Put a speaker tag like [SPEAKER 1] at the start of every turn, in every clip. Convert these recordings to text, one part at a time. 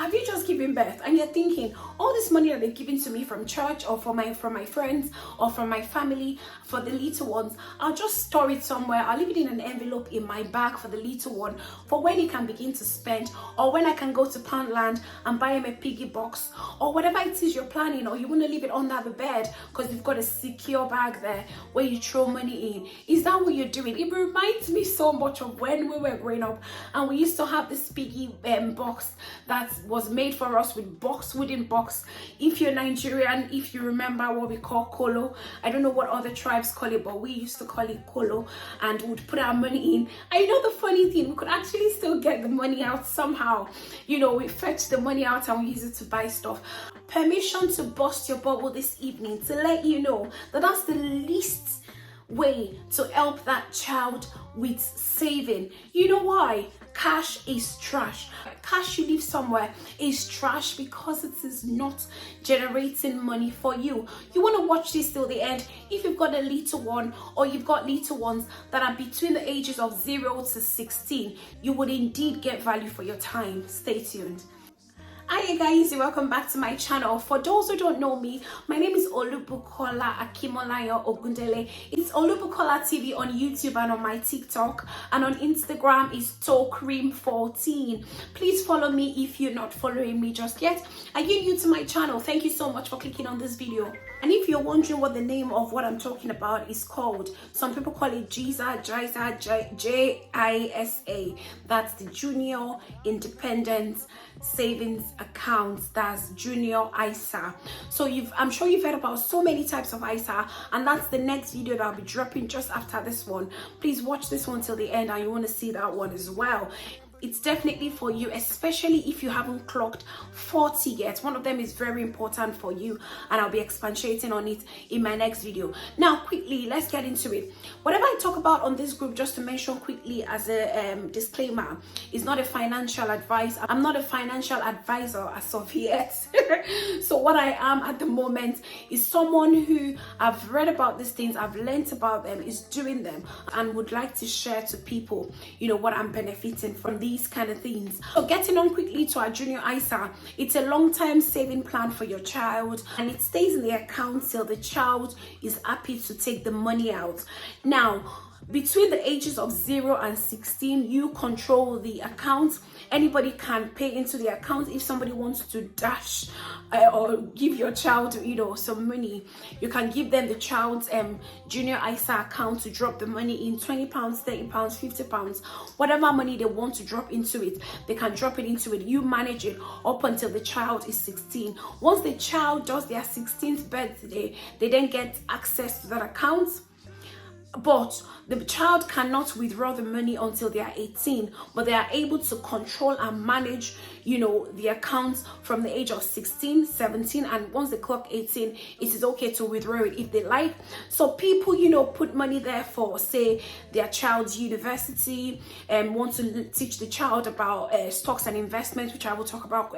[SPEAKER 1] have you just given birth and you're thinking, all this money that they're giving to me from church or from my friends or from my family for the little ones, I'll just store it somewhere. I'll leave it in an envelope in my bag for the little one for when he can begin to spend, or when I can go to Poundland and buy him a piggy box, or whatever it is you're planning. Or you want to leave it under the bed because you've got a secure bag there where you throw money in. Is that what you're doing? It reminds me so much of when we were growing up and we used to have this piggy box that was made for us with wooden box. If you're Nigerian, if you remember what we call kolo, I don't know what other tribes call it, but we used to call it kolo, and would put our money in. And you know the funny thing, we could actually still get the money out somehow. You know, we fetch the money out and we use it to buy stuff. Permission to bust your bubble this evening to let you know that that's the least way to help that child with saving. You know why? Cash is trash. Cash you leave somewhere is trash because it is not generating money for you. You want to watch this till the end. If you've got a little one, or you've got little ones that are between the ages of 0 to 16, you would indeed get value for your time. Stay tuned. Hi guys, welcome back to my channel. For those who don't know me, my name is Olubukola Akimolayo Ogundele. It's Olubukola TV on YouTube and on my TikTok, and on Instagram is Tokrim14. Please follow me if you're not following me just yet. Are you new to my channel? Thank you so much for clicking on this video. And if you're wondering what the name of what I'm talking about is called, some people call it JISA, JISA. That's the Junior Independent Savings Account. That's Junior ISA. So I'm sure you've heard about so many types of ISA, and that's the next video that I'll be dropping just after this one. Please watch this one till the end and you want to see that one as well. It's definitely for you, especially if you haven't clocked 40 yet. One of them is very important for you, and I'll be expatiating on it in my next video. Now quickly, let's get into it. Whatever I talk about on this group, just to mention quickly as a disclaimer, is not a financial advice. I'm not a financial advisor as of yet. So what I am at the moment is someone who I've read about these things, I've learned about them, is doing them, and would like to share to people, you know, what I'm benefiting from these kind of things. So getting on quickly to our Junior ISA, it's a long-term saving plan for your child, and it stays in the account till the child is happy to take the money out. Now, between the ages of 0 and 16, you control the account. Anybody can pay into the account. If somebody wants to dash or give your child, you know, some money, you can give them the child's Junior ISA account to drop the money in. £20, £30, £50, whatever money they want to drop into it, they can drop it into it. You manage it up until the child is 16. Once the child does their 16th birthday, they then get access to that account. But the child cannot withdraw the money until they are 18, but they are able to control and manage, you know, the accounts from the age of 16, 17, and once they clock 18, it is okay to withdraw it if they like. So people, you know, put money there for, say, their child's university, and want to teach the child about stocks and investments, which I will talk about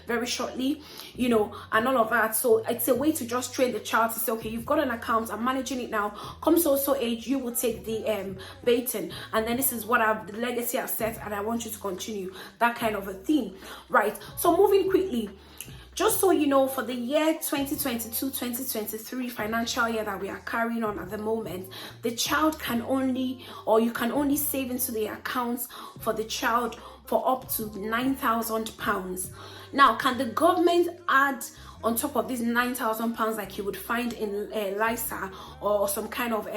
[SPEAKER 1] very shortly, you know, and all of that. So it's a way to just train the child to say, okay, you've got an account, I'm managing it now, come so age, you will take the baton, and then this is what the legacy I've set, and I want you to continue, that kind of a thing, right? So moving quickly, just so you know, for the year 2022-2023 financial year that we are carrying on at the moment, the child can only, or you can only save into the accounts for the child for up to £9,000. Now, can the government add on top of these £9,000 like you would find in LISA or some kind of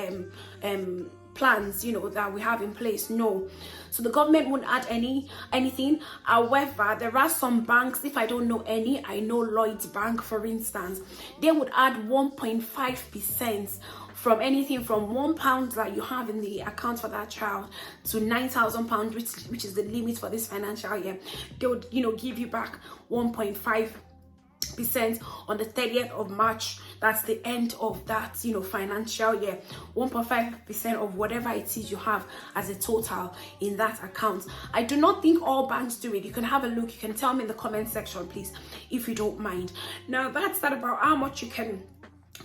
[SPEAKER 1] plans, you know, that we have in place? No. So the government won't add anything. However, there are some banks, if I don't know any, I know Lloyd's Bank, for instance, they would add 1.5% from anything from £1 that you have in the account for that child to £9,000, which is the limit for this financial year. They would, you know, give you back 1.5% on the 30th of March. That's the end of that, you know, financial year. 1.5% of whatever it is you have as a total in that account. I do not think all banks do it. You can have a look. You can tell me in the comment section, please, if you don't mind. Now, that's that about how much you can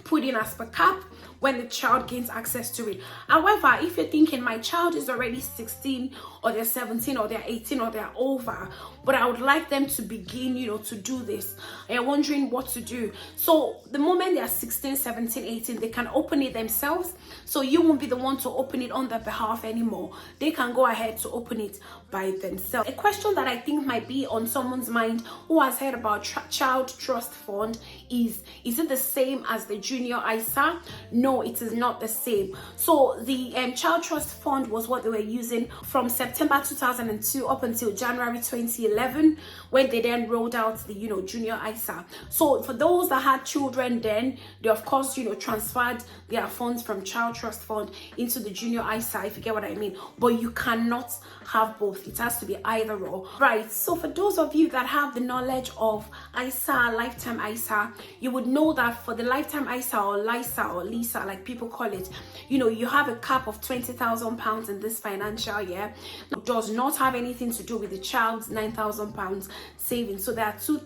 [SPEAKER 1] put in as per cap when the child gains access to it. However, if you're thinking my child is already 16 or they're 17 or they're 18 or they're over, but I would like them to begin, you know, to do this, and you're wondering what to do. So the moment they're 16, 17, 18, they can open it themselves. So you won't be the one to open it on their behalf anymore. They can go ahead to open it by themselves. A question that I think might be on someone's mind who has heard about child trust fund is it the same as the junior ISA? No, it is not the same. So the child trust fund was what they were using from September 2002 up until January 2011, when they then rolled out the, you know, junior ISA. So for those that had children then, they of course, you know, transferred their funds from child trust fund into the junior ISA, if you get what I mean. But you cannot have both. It has to be either or. Right, so for those of you that have the knowledge of ISA, lifetime ISA, you would know that for the lifetime ISA or LISA or LISA, like people call it, you know, you have a cap of £20,000 in this financial year. It does not have anything to do with the child's £9,000 savings. So there are two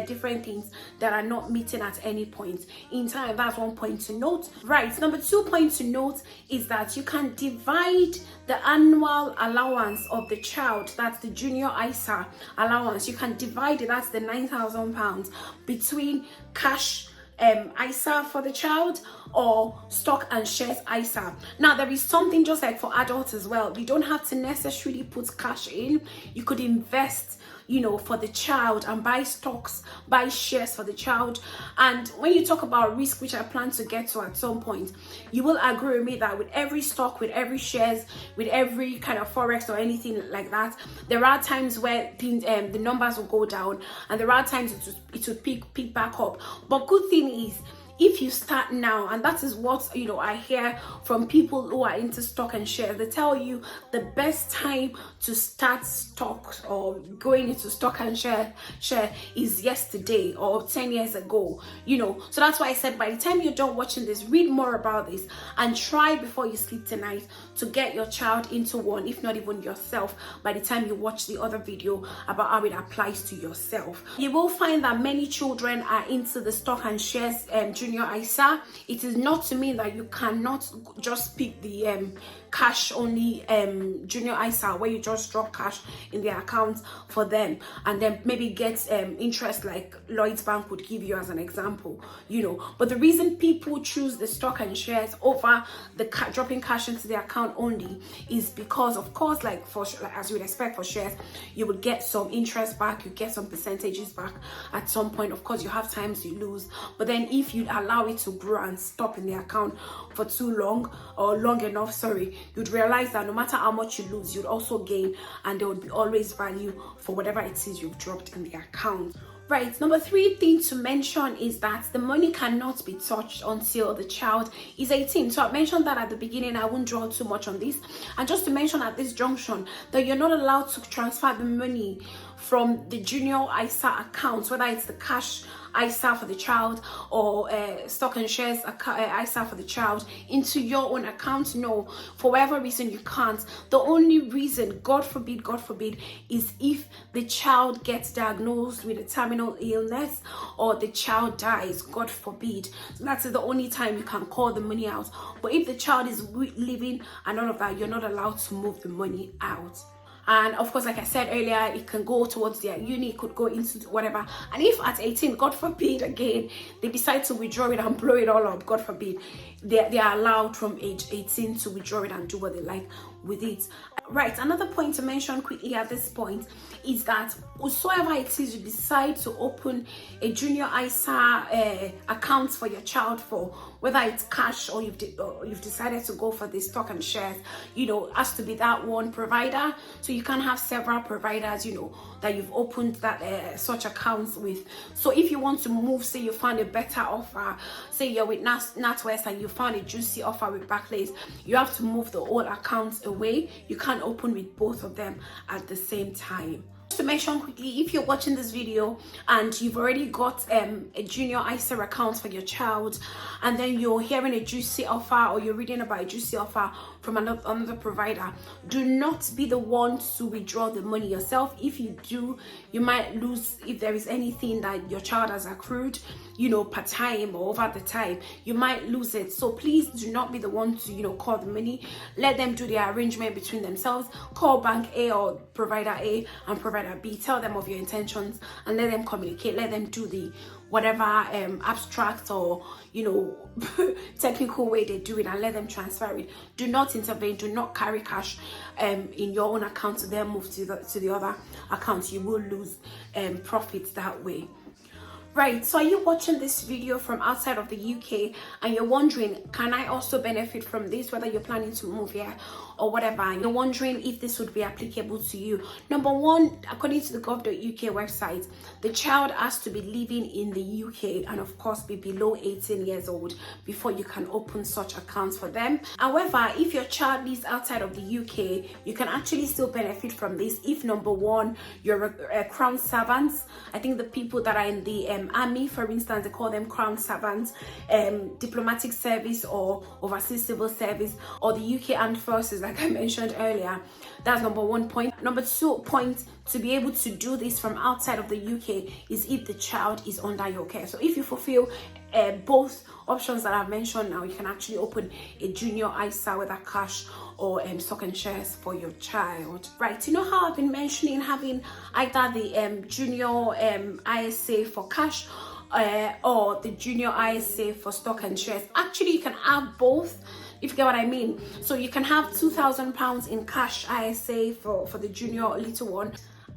[SPEAKER 1] different things that are not meeting at any point in time. That's one point to note. Right, number 2 point to note is that you can divide the annual allowance of the child, that's the junior ISA allowance, you can divide it, that's the £9,000, between cash ISA for the child or stock and shares ISA. Now there is something just like for adults as well. You don't have to necessarily put cash in. You could invest, you know, for the child and buy stocks, buy shares for the child. And when you talk about risk, which I plan to get to at some point, you will agree with me that with every stock, with every shares, with every kind of forex or anything like that, there are times where things, the numbers will go down, and there are times it will pick back up. But good thing is, if you start now, and that is what, you know, I hear from people who are into stock and shares, they tell you the best time to start stocks or going into stock and share is yesterday or 10 years ago, you know. So that's why I said by the time you're done watching this, read more about this and try before you sleep tonight to get your child into one, if not even yourself, by the time you watch the other video about how it applies to yourself. You will find that many children are into the stock and shares junior ISA. It is not to mean that you cannot just pick the cash only junior ISA, where you just drop cash in their account for them and then maybe get interest like Lloyd's Bank would give you as an example, you know. But the reason people choose the stock and shares over the dropping cash into their account only is because, of course, like as you would expect for shares, you would get some interest back, you get some percentages back at some point. Of course, you have times you lose, but then if you allow it to grow and stop in the account for too long, or long enough, sorry, you'd realize that no matter how much you lose, you'd also gain, and there would be always value for whatever it is you've dropped in the account. Right, number 3 thing to mention is that the money cannot be touched until the child is 18. So I mentioned that at the beginning. I won't draw too much on this. And just to mention at this junction that you're not allowed to transfer the money from the junior ISA accounts, whether it's the cash ISA for the child or stock and shares ISA for the child, into your own account. No, for whatever reason you can't. The only reason, God forbid, is if the child gets diagnosed with a terminal illness or the child dies, God forbid. So that's the only time you can call the money out. But if the child is living and all of that, you're not allowed to move the money out. And of course, like I said earlier, it can go towards their uni, it could go into whatever. And if at 18, God forbid, again, they decide to withdraw it and blow it all up, God forbid, they are allowed from age 18 to withdraw it and do what they like with it. Right, another point to mention quickly at this point is that whatsoever it is you decide to open a junior ISA account for your child for, whether it's cash or you've decided to go for the stock and shares, you know, has to be that one provider. So you can have several providers, you know, that you've opened that such accounts with. So if you want to move, say you found a better offer, say you're with NatWest and you found a juicy offer with Barclays, you have to move the old accounts away. You can't open with both of them at the same time. To mention quickly, if you're watching this video and you've already got a junior ISA account for your child, and then you're hearing a juicy offer or you're reading about a juicy offer from another provider, do not be the one to withdraw the money yourself. If you do, you might lose if there is anything that your child has accrued. per time or over the time, you might lose it. So please do not be the one to call the money. Let them do the arrangement between themselves. Call bank A or provider A and provider B, tell them of your intentions and let them communicate. Let them do the whatever abstract or technical way they do it, and let them transfer it. Do not intervene. Do not carry cash in your own account to then move to the other account. You will lose profits that way. Right, so are you watching this video from outside of the UK and you're wondering, can I also benefit from this, whether you're planning to move here or whatever, and you're wondering if this would be applicable to you? Number one, according to the gov.uk website, the child has to be living in the UK and of course be below 18 years old before you can open such accounts for them. However, if your child lives outside of the UK, you can actually still benefit from this if, number one, you're a crown servant. I think the people that are in the army, for instance, they call them crown servants, diplomatic service or overseas civil service, or the UK armed forces, like I mentioned earlier. That's number one point. Number two point to be able to do this from outside of the UK is if the child is under your care. So if you fulfill both options that I've mentioned now, you can actually open a junior ISA, whether cash or stock and shares for your child. Right, you know how I've been mentioning having either the junior ISA for cash or the junior ISA for stock and shares. Actually, you can have both, if you get what I mean. So you can have £2,000 in cash ISA for the junior little one,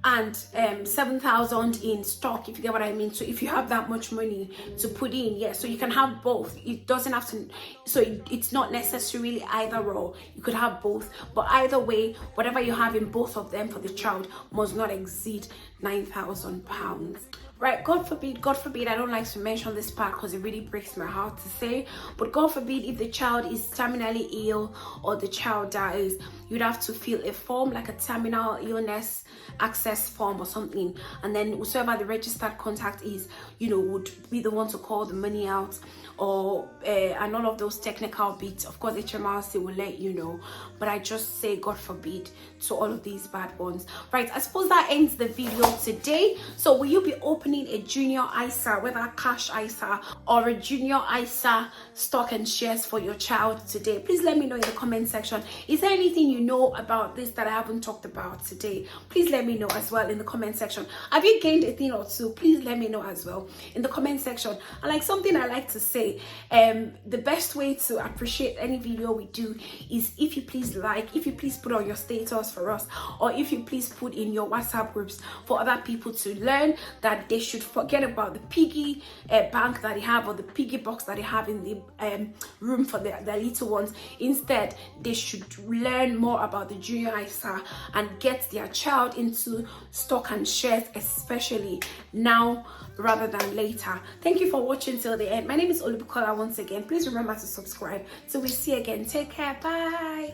[SPEAKER 1] and 7,000 in stock, if you get what I mean. So if you have that much money to put in, yeah, so you can have both. It doesn't have to, so it's not necessarily either or. You could have both, but either way, whatever you have in both of them for the child must not exceed £9,000. Right, God forbid, I don't like to mention this part because it really breaks my heart to say, but God forbid, if the child is terminally ill or the child dies, you'd have to fill a form, like a terminal illness access form or something, and then whoever the registered contact is, would be the one to call the money out, or and all of those technical bits. Of course, HMRC will let you know, but I just say God forbid to all of these bad ones. Right, I suppose that ends the video today. So will you be opening a junior ISA, whether cash ISA or a junior ISA stock and shares for your child today? Please let me know in the comment section. Is there anything you know about this that I haven't talked about today? Please let me know as well in the comment section. Have you gained a thing or two? Please let me know as well in the comment section. And like something I like to say, the best way to appreciate any video we do is if you please if you please put on your status for us, or if you please put in your WhatsApp groups for other people to learn that they should forget about the piggy bank that they have, or the piggy box that they have in the room for their little ones. Instead, they should learn more about the junior ISA and get their child into stock and shares, especially now rather than later. Thank you for watching till the end. My name is Olubukola once again. Please remember to subscribe till we see you again. Take care. Bye.